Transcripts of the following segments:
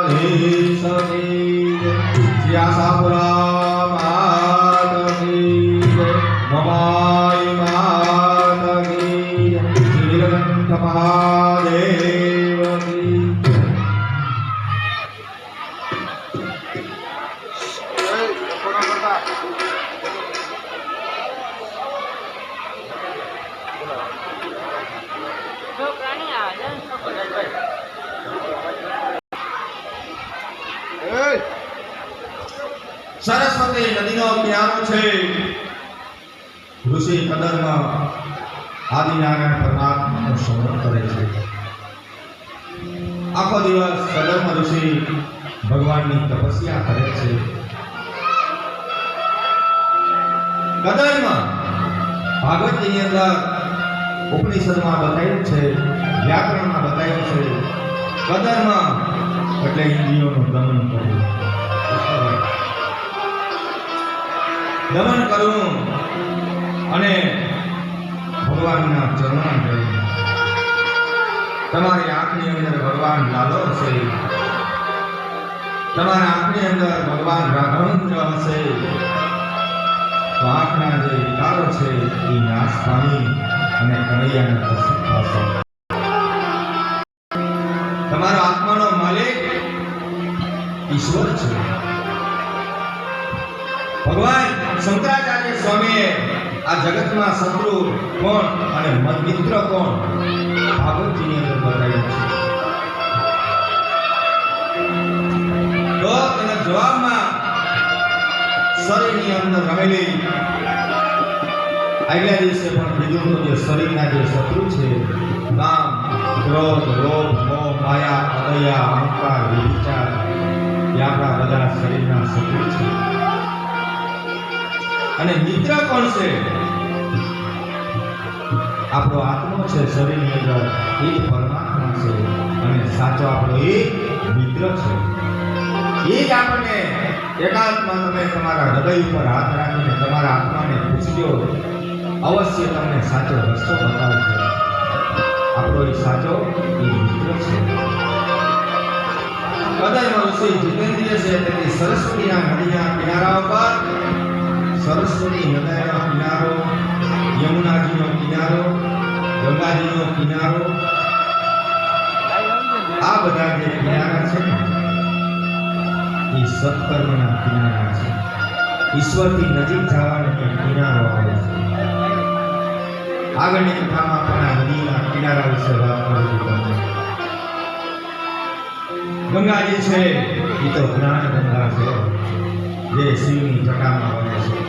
દ્વારકાધીશ કી જય. શ્રી આશાપુરા માત કી જય. મમાઈ માત કી જય. શ્રી નીલકંઠ મહાદેવ કી જય. સરસ્વતી નદીનો કિનારો છે. ઋષિ કદરમાં આદિનારાયણ પરમાત્માનું સ્મરણ કરે છે. આખો દિવસ કદમ ઋષિ ભગવાનની તપસ્યા કરે છે. કદરમાં ભાગવતની અંદર ઉપનિષદમાં બતાવ્યું છે, વ્યાકરણમાં બતાવ્યું છે. કદરમાં એટલે ઇન્દ્રિયોનું દમન કરવું, દમન કરવું અને ભગવાનના ચરણમાં જવું. તમારી આંખની અંદર ભગવાન લાલો હશે, તમારા આંખની અંદર ભગવાન રાઘવેન્દ્ર હશે, તો આંખના જે વિકારો છે એ નાશ પામી અને કનૈયાના દર્શન થશે. તમારો આત્માનો માલિક ઈશ્વર છે. ભગવાન શંકરાચાર્ય સ્વામીએ આ જગતમાં શત્રુ કોણ અને મિત્ર કોણ ભાગવતજીની અંદર બતાવ્યું છે. તો તેના જવાબમાં શરીરની અંદર રહેલી આગલા દિવસે પણ કીધું તો જે શરીરના જે શત્રુ છે, કામ, ક્રોધ, લોભ, મોહ, માયા, અદયા, અહંકાર, વિચાર, એ આપણા બધા શરીરના શત્રુ છે. અને મિત્ર કોણ છે? આપણો આત્મો છે શરીરની અંદર, એ પરમાત્મા છે. અને સાચો આપણો એ મિત્ર છે. એ જ આપણને એકાંતમાં તમે તમારા હૃદય ઉપર હાથ રાખીને તમારા આત્માને પૂછજો, અવશ્ય તમને સાચો રસ્તો બતાવશે. આપણો એ સાચો એ મિત્ર છે. કદરમાં ઋષિ જીતેન્દ્રિય છે. તેથી સરસ્વતીના નદીના કિનારા ઉપર, સરસ્વતી નદીનો કિનારો, યમુનાજીનો કિનારો, ગંગાજીનો કિનારો, આ બધા જે કિનારા છે એ સત્કર્મના કિનારા છે. ઈશ્વરથી નજીક જવાનો કિનારો આવે છે. આગળની કથામાં પણ આ નદીના કિનારા વિશે વાત કરવી પડે. ગંગાજી છે એ તો જ્ઞાન ગંગા છે, જે શિવની જટામાં વહે છે.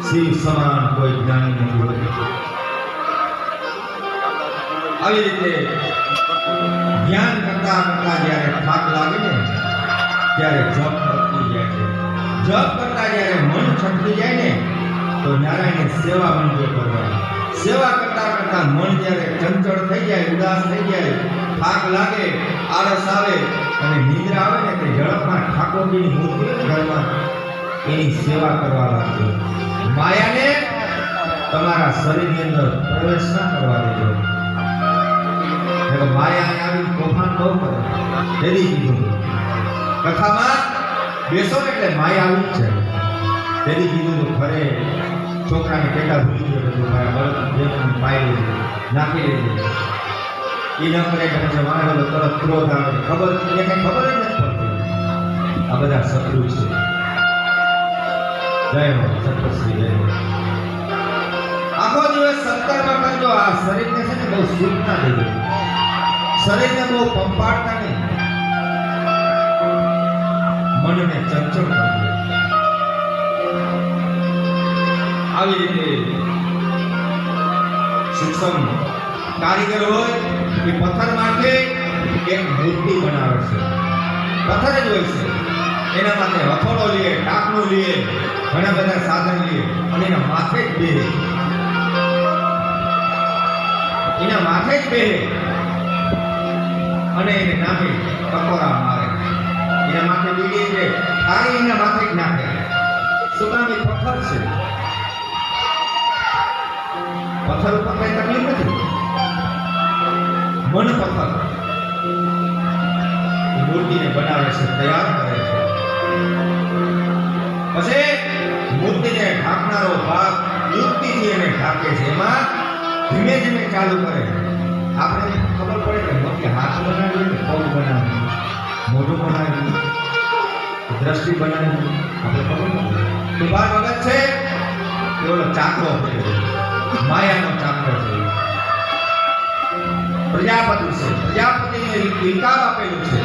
શિવ સમાન કોઈ જ્ઞાની નથી હોતું. આવી રીતે ધ્યાન કરતા કરતા જ્યારે થાક લાગે ને ત્યારે જપ થતી જાય છે. જપ કરતા જ્યારે મન છટકી જાય ને તો નારાયણની સેવા મંજો કરવાની. સેવા કરતા કરતા મન જ્યારે ચંચળ થઈ જાય, ઉદાસ થઈ જાય, થાક લાગે, આળસ આવે અને નિદ્રા આવે ને તે ઝડપમાં ઠાકોરજીની મૂર્તિ ઘરમાં એની સેવા કરવા લાગજો. માયાને તમારા શરીરની અંદર પ્રવેશ ના કરવા દેજો. માયા આવી તોફાન બહુ કરે. તેથી કીધું કથામાં બેસો ને એટલે માયા આવી જ છે. તેથી કીધું તો ખરે છોકરાને પેટા ભૂલી ગયો તો મારા બળદ જેમ પાઈ લેજો, નાખી લેજો. એ ન કરે કે પછી માણસો તરત ક્રોધ આવે. ખબર એને કઈ ખબર જ નથી પડતી. આ બધા શત્રુ છે. જય હો સતશ્રી જય હો. આખો દિવસ સત્કર્મ કરજો. આ શરીરને છે ને બહુ સુખ ના દેજો. શરીરને બહુ પંપાડતા નહીં. મનને ચંચળ કરજો. આવી રીતે સૂક્ષ્મ કારીગર હોય એ પથ્થરમાંથી એક મૂર્તિ બનાવે છે. પથ્થર જ હોય છે. એના માટે હથોડો લે, ટાંકણું લે, ઘણા બધા સાધન લે અને એના માથે જ બેહે. એના માથે જ બેહે અને એને નામે ટકોરા મારે. એના માથે બીડી છે, તારી એના માથે જ નાખે. શું કામ? એ પથ્થર છે. પથ્થર ઉપર કઈ તકલીફ નથી. મન પથ્થર બનાવે છે, તૈયાર કરે છે. પછી મૂર્તિને ઢાંકનારો ભાગ યુક્તિથી એને ઢાંકે છે. એમાં ધીમે ધીમે ચાલુ કરે. આપણે ખબર પડે કે મોટી હાથ બનાવીએ કે પગ બનાવીએ, મોઢું બનાવીએ, દ્રષ્ટિ બનાવીએ, આપણે ખબર પડે. તો બાર વખત છે એવો ચાકરો છે, માયાનો ચાકરો છે. પ્રજાપતિ છે, પ્રજાપતિને ઇલકાબ આપેલું છે.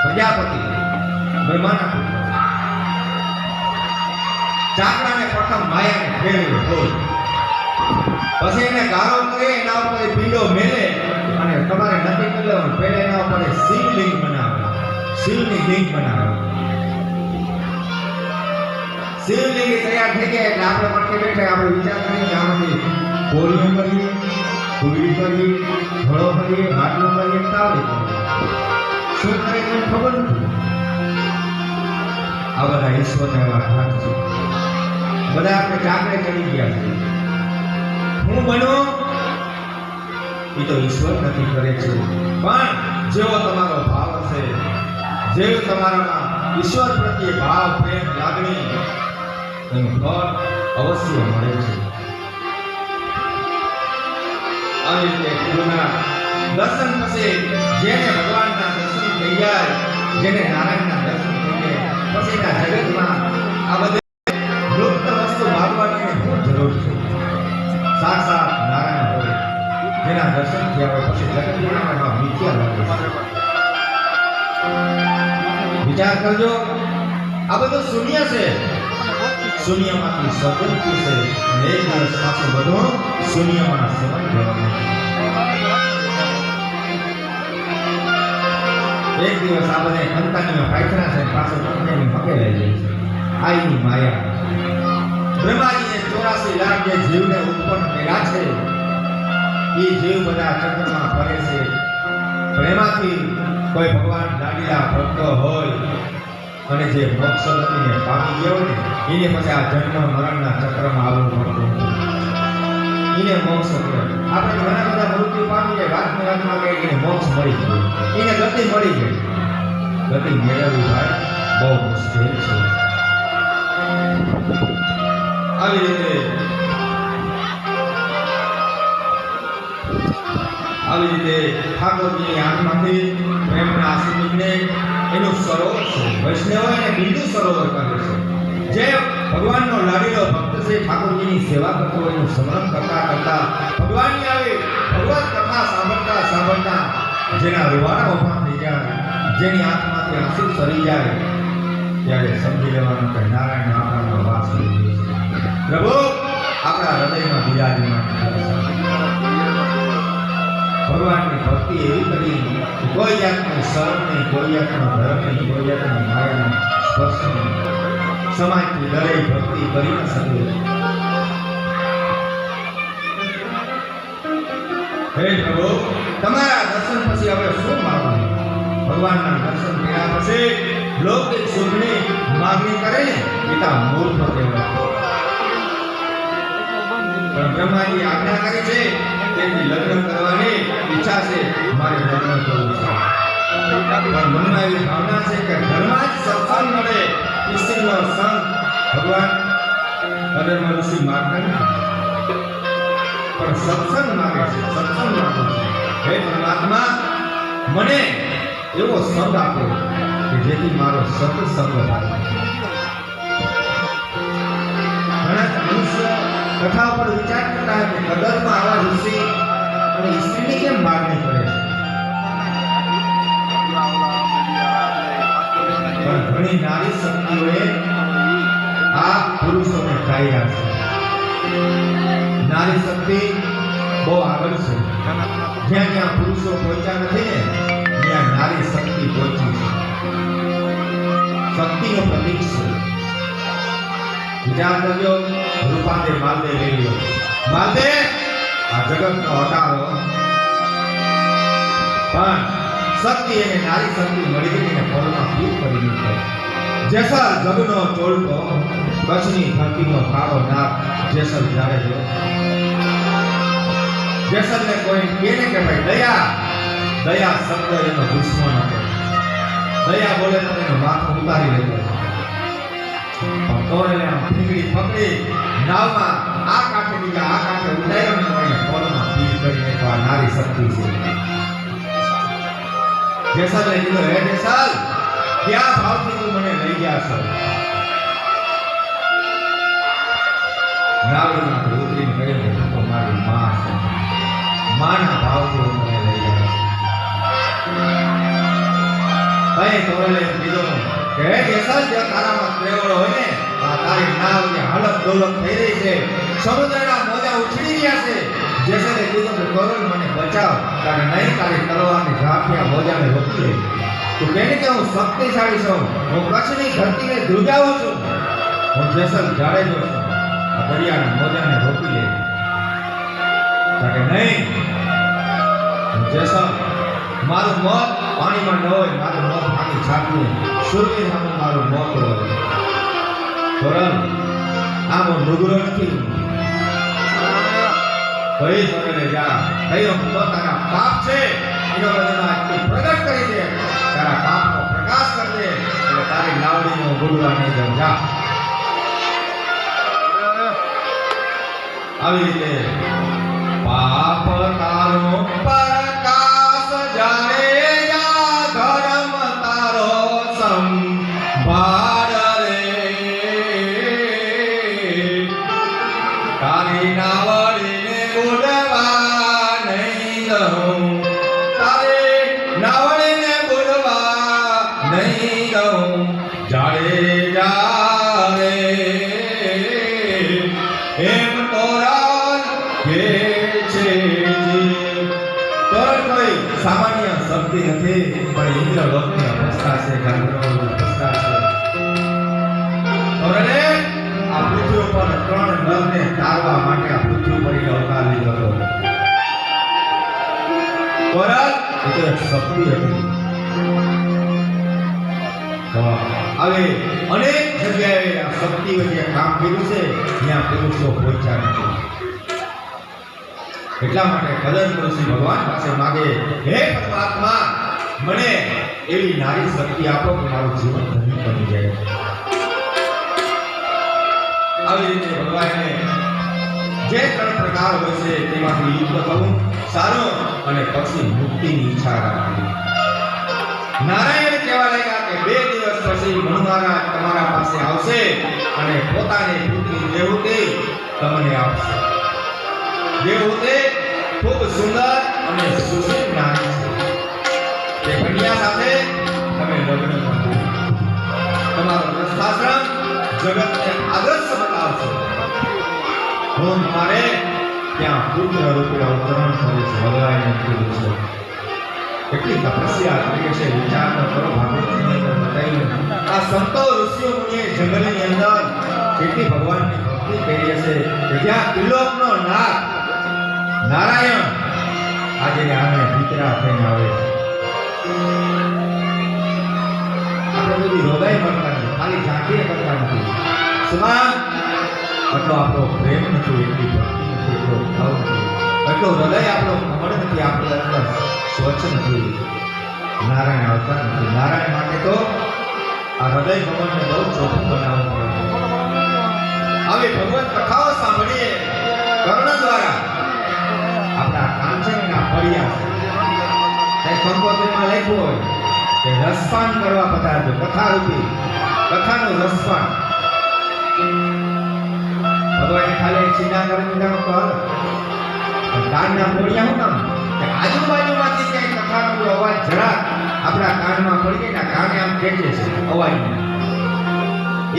પ્રજાપતિ બ્રહ્માના પુત્ર. ચાકરાને પ્રથમ માયાને ફેરવે હોય, પછી એને ગાળો કરે, એના ઉપર પીંડો મેલે અને તમારે નક્કી કરી લેવાનું પહેલા એના ઉપર શિવલિંગ બનાવે, શિવની લિંગ બનાવે. શિવલિંગ તૈયાર થઈ ગયા એટલે આપણે પડકે બેઠા આપણે વિચાર કરીએ કે આમાંથી કોળીઓ કરીએ, કુંડી કરીએ, ઘડો કરીએ, માટલો કરીએ, તાવડી કરીએ. શું કરે મને ખબર નથી. આ બધા ઈશ્વરના એવા હાથ છે. બધા આપણે ચાકરે ચડી ગયા છે. હું બનું એ તો ઈશ્વર નક્કી કરે છે. પણ જેવો તમારો ભાવ હશે, જેવો તમારામાં ઈશ્વર પ્રત્યે ભાવ, પ્રેમ, લાગણી, એનું ફળ અવશ્ય મળે છે. આવી રીતે ગુરુના દર્શન પછી જેને ભગવાનના દર્શન થઈ જાય, જેને નારાયણના દર્શન થઈ જાય, પછીના જગતમાં આ બધી લુપ્ત વસ્તુ માગવાની શું જરૂર છે? સાક્ષાત નારાયણ હોય, જેના દર્શન થયા હોય પછી જગતમાં મિથ્યા લાગે છે. વિચાર કરજો, આ બધું શૂન્ય છે. શૂન્યમાંથી સર્જન થયું છે અને એક દિવસ પાછું બધું શૂન્યમાં સમાઈ જવાનું. એક દિવસ આ બધા સંતાનીઓ પાયખના છે, પાછળ તમને પગે લઈ જાય છે. આઈની માયા. બ્રહ્માજીને 84 લાખ જે જીવને ઉત્પન્ન કર્યા છે, એ જીવ બધા ચક્રમાં ફરે છે. પણ એમાંથી કોઈ ભગવાન લાડીલા ભક્ત હોય અને જે મોક્ષ ગતિને પામી ગયો ને, એને પછી આ જન્મ મરણના ચક્રમાં આવવું પડતું એને મોક્ષ કહેવાય. આપણે ઘણા બધા મૃત્યુ પામી જાય, વાતમાં કહે એને મોક્ષ મળી ગયો, એને ગતિ મળી ગઈ. ગતિ મેળવવી ભાઈ બહુ મુશ્કેલ છે. આવી રીતે ઠાકોરજીની આંખમાંથી પ્રેમના આંસુ નીકળે. એનું સરોવર છે. વૈષ્ણવ એને બિંદુ સરોવર કહે છે. જે ભગવાનનો લાડીલો ભક્ત છે, ઠાકોરજીની સેવા કરતો હોય, એનું સ્મરણ કરતા કરતા ભગવાનની આવી ભગવત કથા સાંભળતા સાંભળતા જેના રૂવાડા ઉભા થઈ જાય, જેની આંખમાંથી આંસુ સરી જાય, ત્યારે સમજી લેવાનું કે નારાયણ આપણાનો વાસ કરી છે. પ્રભુ આપણા હૃદયમાં બિરાજમાન છે. ભગવાનની ભક્તિ એવી કરી કે કોઈ જાતનું શરમ નહીં, કોઈ જાતનો ધર્મ નહીં, કોઈ જાતની માયાનો સ્પર્શ નહીં. સમાજથી દરેક ભક્તિ કરી ન શકે. હે પ્રભુ, તમારા દર્શન પછી હવે શું માગવું? ભગવાનના દર્શન કર્યા પછી લૌકિક સુખની માગણી કરે ને, પિતા મૂર્ખ કહેવાય. પણ બ્રહ્માજી આજ્ઞા કરી છે, તેમની લગ્ન કરવાની ઈચ્છા છે, મારે લગ્ન કરવું છે. પણ મનમાં એવી ભાવના છે કે ઘરમાં જ સત્સંગ મળે, ઈશ્વરનો સંગ. ભગવાન અધર્મ ઋષિ માગતા નથી, પણ સત્સંગ માગે છે, સત્સંગ માગે છે. હે પરમાત્મા, મને એવો સંગ આપો કે જેથી મારો સત્સંગ થાય. ઘણા મનુષ્ય કથા ઉપર વિચાર કરતા હોય કે કદરમાં આવા ઋષિ અને સ્ત્રીની કેમ માગણી કરે છે? પણ ઘણી નારી શક્તિઓએ આ પુરુષોને કાઢ્યા છે. નારી શક્તિ બહુ આગળ છે. જ્યાં જ્યાં પુરુષો પહોંચ્યા નથી ને, ત્યાં નારી શક્તિ પહોંચી છે. શક્તિનું પ્રતીક છે. વિચાર કરજો, રૂપાદે માલદે લઈ લો. માલદે આ જગતનો હટારો, પણ શક્તિ એને નારી શક્તિ મળી ગઈ ને પળમાં ફૂટ કરી દીધો. જેસલ જગનો ચોળતો, કચ્છની ધરતીનો કાળો નાગ જેસલ જ્યારે જો. જેસલને કોઈ કહે ને કે ભાઈ દયા, દયા શબ્દ એનો દુશ્મન હતો. દયા તોરલે તેનું માથું ઉતારી લેતો પણ તોરલે આમ ફીંગડી પકડી નાવમાં આ કાંઠે બીજા આ કાંઠે ઉતાર્યો ને એને કોલમાં પીર કરીને તો આ નારી શક્તિ છે. જેસલે કીધું, હે જેસલ, ક્યાં ભાવથી તું મને લઈ ગયા છો? નાવડીમાં ઉતરીને કહ્યું કે તો મારી માં છે, માના ભાવથી હું મને લઈ ગયા છું. કઈ તોરલે કીધું કે હે જેસલ, જે તારામાં પ્રેવડો હોય ને આ તારી નાવની હાલત ડોલક થઈ રહી છે, સમુદ્રના મોજા ઉછળી રહ્યા છે. જેસલે કીધું કે તોરલ મને બચાવ, તારે નહીં તારી તલવારની ઝાંખી મોજાને રોકી લે. તું કહે કે હું શક્તિશાળી છું, હું કચ્છની ધરતીને ધ્રુજાવું છું, હું જેસલ જાડેજો છું, આ દરિયાના મોજાને રોકી લે. તારે નહીં, હું જેસલ, મારું મોત પાણીમાં ન હોય, મારું મોત પાણી છાપવું, સૂર્ય સામે મારું મોત હોય. તોરલ, આ હું નુગરો નથી. કઈ તોરલે જા કયો તો તારા પાપ છે એનો બધાનો આજથી પ્રગટ કરી દે, તારા પાપનો પ્રકાશ કરી દે, એટલે તારી નાવડીનો ગુડવા નહીં જાવ. જા. આવી રીતે પાપ તારો પ્રકાશ જાણે જા, ધર્મ તારો સંભાળ રે, તારી નાવડીને બુડવા નહીં દઉં, તારી નાવડીને બુડવા નહીં દઉં. જાડે જાડે એમ તોરલ કે છે જી. તોરલ કોઈ સામાન્ય શક્તિ નથી, પણ ઇન્દ્ર લોકની અવસ્થા છે, ગંધર્વોની અવસ્થા છે. તોરલે આ પૃથ્વી ઉપર 3 નરને તારવા માટે આ પૃથ્વી પર અવતાર લીધો હતો. તોરલ એ તો એક શક્તિ હતી. હવે અનેક જગ્યાએ આ શક્તિ વચ્ચે કામ કર્યું છે, જ્યાં પુરુષો પહોંચ્યા નથી. એટલા માટે કદમ ઋષિ ભગવાન પાસે માગે, હે પરમાત્મા, મને એવી નારી શક્તિ આપો કે મારું જીવન ધન્ય બની જાય. આવી રીતે ભગવાનને જે 3 પ્રકાર હોય છે તેમાંથી યુદ્ધ કરવું સારું અને પછી મુક્તિની ઈચ્છા રાખવી. નારાયણ કહેવા લાગ્યા કે 2 દિવસ પછી મનુ મહારાજ તમારા પાસે આવશે અને પોતાની પુત્રી દેવહૂતિ તમને આપશે. દેવહૂતિ ખૂબ સુંદર અને સુશીલ નારી છે. તે કન્યા સાથે તમે લગ્ન કરો. તમારો રસ્તાશ્રમ જગતને આદર્શ બતાવશે. હું તમારે ત્યાં પુત્ર રૂપે અવતરણ કરું છું. ભગવાને કીધું છે. કેટલી તપસ્યા કરી છે, વિચાર ન કરો. ભાગવતની અંદર બતાવ્યું આ સંતો ઋષિઓ મુનિએ જંગલની અંદર કેટલી ભગવાનની ભક્તિ કરી હશે કે જ્યાં ત્રિલોકનો નાથ નારાયણ આજે આને દીકરા થઈને આવે છે. આપણે બધી રોગાઈ કરતા નથી, ખાલી ઝાંખીએ કરતા નથી. સુમા એટલો આપણો પ્રેમ નથી, એટલી ભક્તિ નથી, એટલો ભાવ નથી, એટલો હૃદય આપણો કમળ નથી, આપણો અંદર સ્વચ્છ નથી. નારાયણ આવતા નથી. નારાયણ માટે તો આ હૃદય ભગવાનને બહુ ચોખ્ખું બનાવવું પડે. આવી ભગવત કથાઓ સાંભળીએ કર્ણ દ્વારા. આપણા કાંચનના ફળિયા છે, કંકોત્રીમાં લખ્યું હોય કે રસપાન કરવા પધારજો. કથારૂપી કથાનું રસપાન. ભગવાને ખાલી સીધા કરી દીધાનો કર કાનના ફળિયા હું કામ કે આજુબાજુમાંથી ક્યાંય કથાનો અવાજ જરા આપણા કાનમાં પડી જાય, કાને આમ ખેંચે છે અવાજ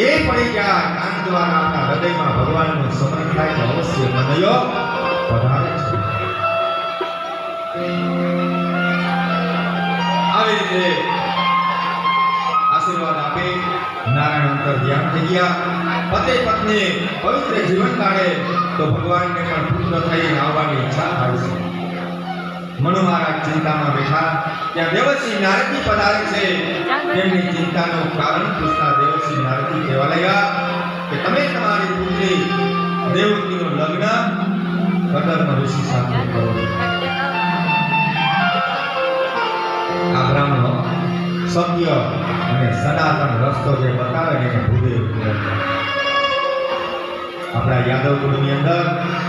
એ પડી જાય. કાન દ્વારા આપણા હૃદયમાં ભગવાનનું સ્મરણ થાય તો અવશ્ય મનયો પધારે છે. આવી રીતે આશીર્વાદ આપે નારાયણ અંતર ધ્યાન થઈ ગયા. પતિ પત્ની પવિત્ર જીવન કાઢે તો ભગવાનને પણ પુત્ર થઈને આવવાની ઈચ્છા થાય છે. મનુ મહારાજ ચિંતામાં બેઠા. ત્યાં દેવર્ષિ નારદી પધારે છે. તેમની ચિંતાનું કારણ પૂછતા દેવર્ષિ નારદી કહેવા લાગ્યા કે તમે તમારી પુત્રી દેવહૂતિનું લગ્ન કદર્મ ઋષિ સાથે કરો. આ બ્રાહ્મણો સત્ય અને સનાતન રસ્તો જે બતાવે ને એને ભૂદેવ કહેવાય. આપણા યાદવ કુળની અંદર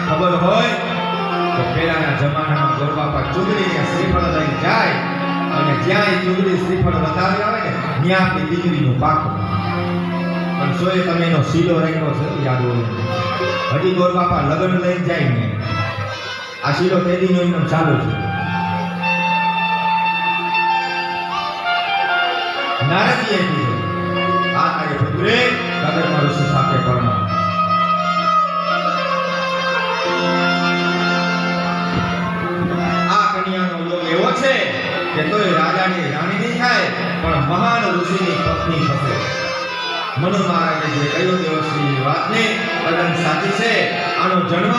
ખબર હોય તો પહેલાના જમાનામાં ગોરબાપા ચૂંદડીને શ્રીફળ લઈને જાય અને જ્યાં એ ચૂંદડી શ્રીફળ બતાવી આવે ને ત્યાં આપણી દીકરીનું પાકું. પણ સોએ તમે એનો સીલો રાખ્યો છે યાદવ. હજી ગોરબાપા લગ્ન લઈને જાય ને આ સીલો તેદીનો એનો ચાલુ છે. નારદજીએ કીધું આ તારી પુત્રે કદરમાં ઋષિ સાથે પરણાવ. આ કન્યાનો યોગ એવો છે કે તોય રાજાની રાણી નહીં થાય પણ મહાન ઋષિની પત્ની થશે. મનુ મહારાજે જે કહ્યું દેવશ્રીની વાતને તદ્દન સાચી છે. આનો જન્મ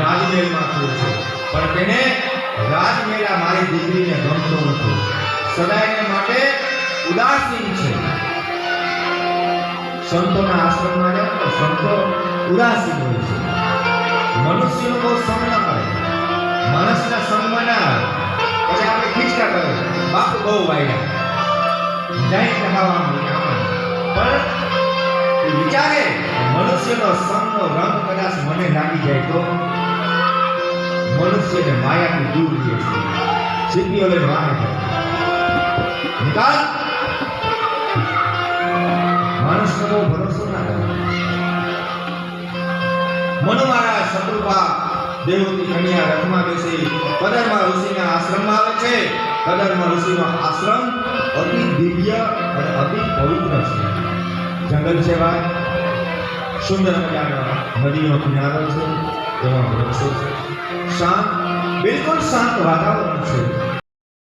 રાજમહેલમાં થયો છે પણ તેને રાજમહેલા મારી દીકરીને ગમતો નથી. સદાયને માટે ઉદાસીન છે. સંતોના આશ્રમમાં જાઓ તો સંતો ઉદાસીન હોય છે. મનુષ્યનો બહુ સંગ ન કરે, માણસના સંગમાં ના આવે. પછી આપણે ખીચકા કરે બાપુ બહુ વાયડા જાય કહાવામાં પણ વિચારે મનુષ્યનો સંગનો રંગ કદાચ મને લાગી જાય તો મનુષ્યને માયાથી દૂર રહે છે. સિદ્ધિઓ લઈને વાહે નિકાલ માણસનો બહુ ભરોસો ના કરે. મનુ મહારાજ શત્રુપા દેવોની કન્યા રથમાં બેસી કદરમાં ઋષિના આશ્રમમાં આવે છે. કદરમાં ઋષિનો આશ્રમ અતિ દિવ્ય અને અતિ પવિત્ર છે. જંગલ છે ભાઈ, સુંદર મજાનો નદીનો કિનારો છે, તેમાં વૃક્ષો છે, શાંત બિલકુલ શાંત વાતાવરણ છે.